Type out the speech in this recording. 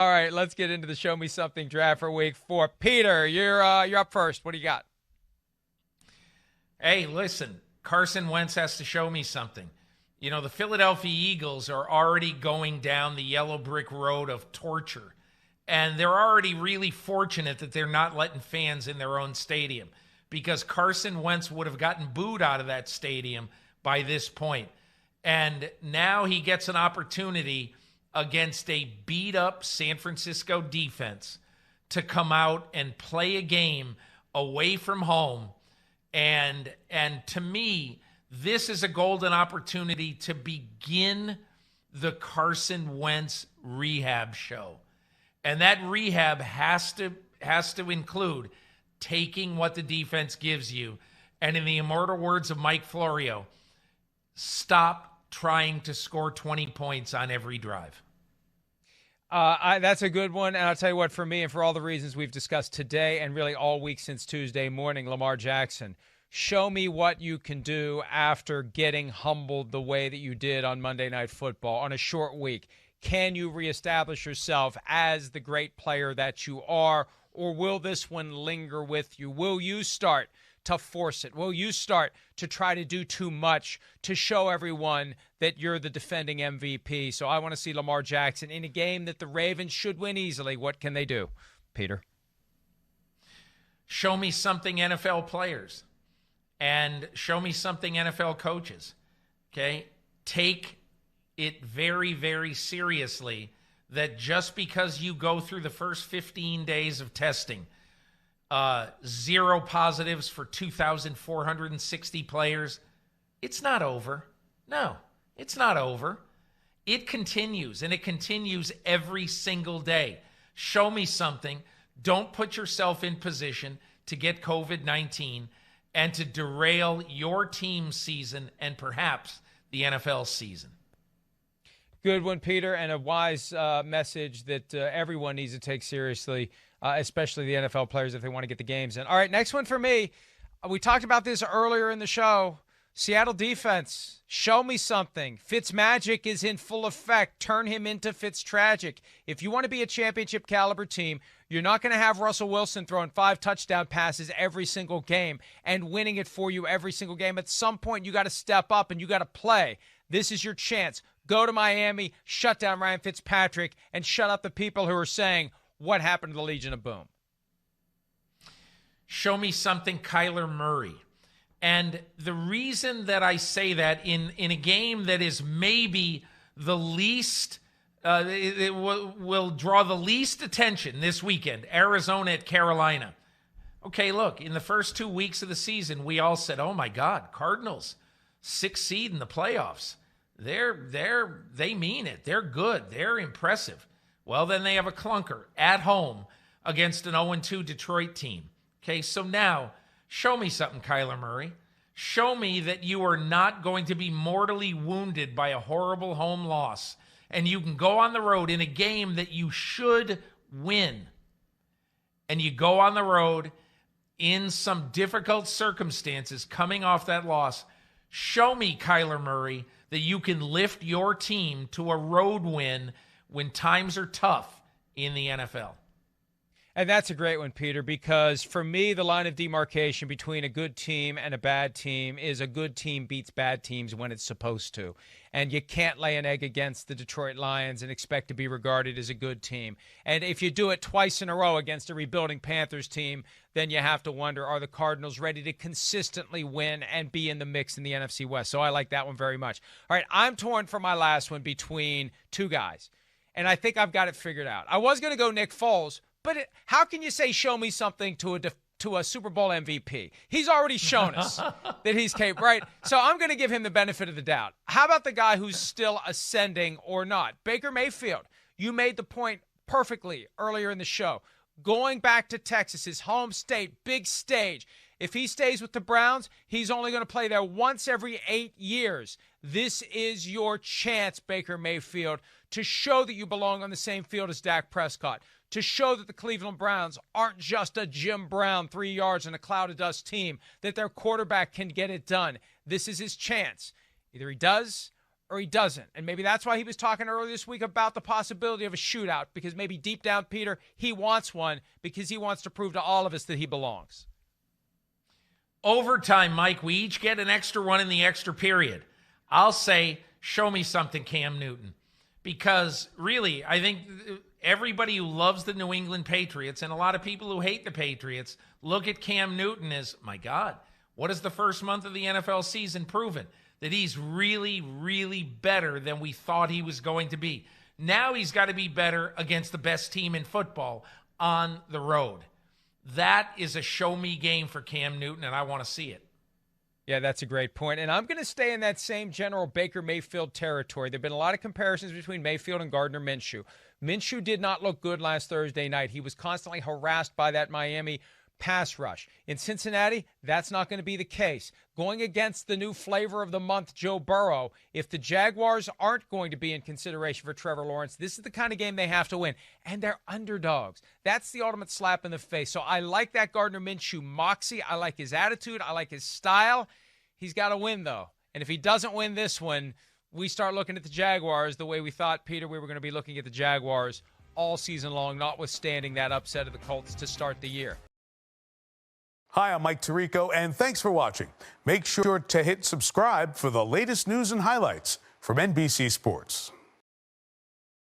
All right, let's get into the Show Me Something draft for week 4. Peter, you're up first. What do you got? Hey, listen, Carson Wentz has to show me something. You know, the Philadelphia Eagles are already going down the yellow brick road of torture, and they're already really fortunate that they're not letting fans in their own stadium, because Carson Wentz would have gotten booed out of that stadium by this point. And now he gets an opportunity against a beat-up San Francisco defense to come out and play a game away from home. And to me, this is a golden opportunity to begin the Carson Wentz rehab show. And that rehab has to include taking what the defense gives you. And in the immortal words of Mike Florio, stop trying to score 20 points on every drive. That's a good one. And I'll tell you what, for me and for all the reasons we've discussed today and really all week since Tuesday morning, Lamar Jackson, show me what you can do after getting humbled the way that you did on Monday Night Football on a short week. Can you reestablish yourself as the great player that you are, or will this one linger with you? Will you start to force it? Will you start to try to do too much to show everyone that you're the defending MVP? So I want to see Lamar Jackson in a game that the Ravens should win easily. What can they do, Peter? Show me something, NFL players, and show me something, NFL coaches. Okay? Take it very, very seriously that just because you go through the first 15 days of testing, 0 positives for 2,460 players, it's not over. No, it's not over. It continues, and it continues every single day. Show me something. Don't put yourself in position to get COVID-19 and to derail your team's season and perhaps the NFL season. Good one, Peter, and a wise message that everyone needs to take seriously, especially the NFL players if they want to get the games in. All right, next one for me. We talked about this earlier in the show. Seattle defense, show me something. Fitzmagic is in full effect. Turn him into Fitztragic. If you want to be a championship caliber team, you're not going to have Russell Wilson throwing 5 touchdown passes every single game and winning it for you every single game. At some point, you got to step up and you got to play. This is your chance. Go to Miami, shut down Ryan Fitzpatrick, and shut up the people who are saying, what happened to the Legion of Boom? Show me something, Kyler Murray. And the reason that I say that in a game that is maybe the least, it will draw the least attention this weekend, Arizona at Carolina. Okay, look, in the first 2 weeks of the season, we all said, oh my God, Cardinals, 6th seed in the playoffs. They mean it. They're good. They're impressive. Well, then they have a clunker at home against an 0-2 Detroit team. Okay, so now show me something, Kyler Murray. Show me that you are not going to be mortally wounded by a horrible home loss, and you can go on the road in a game that you should win. And you go on the road in some difficult circumstances coming off that loss. Show me, Kyler Murray, that you can lift your team to a road win when times are tough in the NFL. And that's a great one, Peter, because for me, the line of demarcation between a good team and a bad team is a good team beats bad teams when it's supposed to. And you can't lay an egg against the Detroit Lions and expect to be regarded as a good team. And if you do it twice in a row against a rebuilding Panthers team, then you have to wonder, are the Cardinals ready to consistently win and be in the mix in the NFC West? So I like that one very much. All right, I'm torn for my last one between two guys, and I think I've got it figured out. I was going to go Nick Foles, but how can you say show me something to a Super Bowl MVP? He's already shown us that he's capable, right? So I'm going to give him the benefit of the doubt. How about the guy who's still ascending or not? Baker Mayfield. You made the point perfectly earlier in the show. Going back to Texas, his home state, big stage. If he stays with the Browns, he's only going to play there once every 8 years. This is your chance, Baker Mayfield, to show that you belong on the same field as Dak Prescott, to show that the Cleveland Browns aren't just a Jim Brown 3 yards in a cloud of dust team, that their quarterback can get it done. This is his chance. Either he does or he doesn't. And maybe that's why he was talking earlier this week about the possibility of a shootout, because maybe deep down, Peter, he wants one because he wants to prove to all of us that he belongs. Overtime, Mike, we each get an extra one in the extra period. I'll say, show me something, Cam Newton. Because really, I think everybody who loves the New England Patriots and a lot of people who hate the Patriots look at Cam Newton as, my God, what has the first month of the NFL season proven? That he's really, really better than we thought he was going to be. Now he's got to be better against the best team in football on the road. That is a show-me game for Cam Newton, and I want to see it. Yeah, that's a great point. And I'm going to stay in that same general Baker Mayfield territory. There have been a lot of comparisons between Mayfield and Gardner Minshew. Minshew did not look good last Thursday night. He was constantly harassed by that Miami pass rush. In Cincinnati, that's not going to be the case. Going against the new flavor of the month, Joe Burrow, if the Jaguars aren't going to be in consideration for Trevor Lawrence, this is the kind of game they have to win. And they're underdogs. That's the ultimate slap in the face. So I like that Gardner Minshew moxie. I like his attitude. I like his style. He's got to win, though. And if he doesn't win this one, we start looking at the Jaguars the way we thought, Peter, we were going to be looking at the Jaguars all season long, notwithstanding that upset of the Colts to start the year. Hi, I'm Mike Tirico, and thanks for watching. Make sure to hit subscribe for the latest news and highlights from NBC Sports.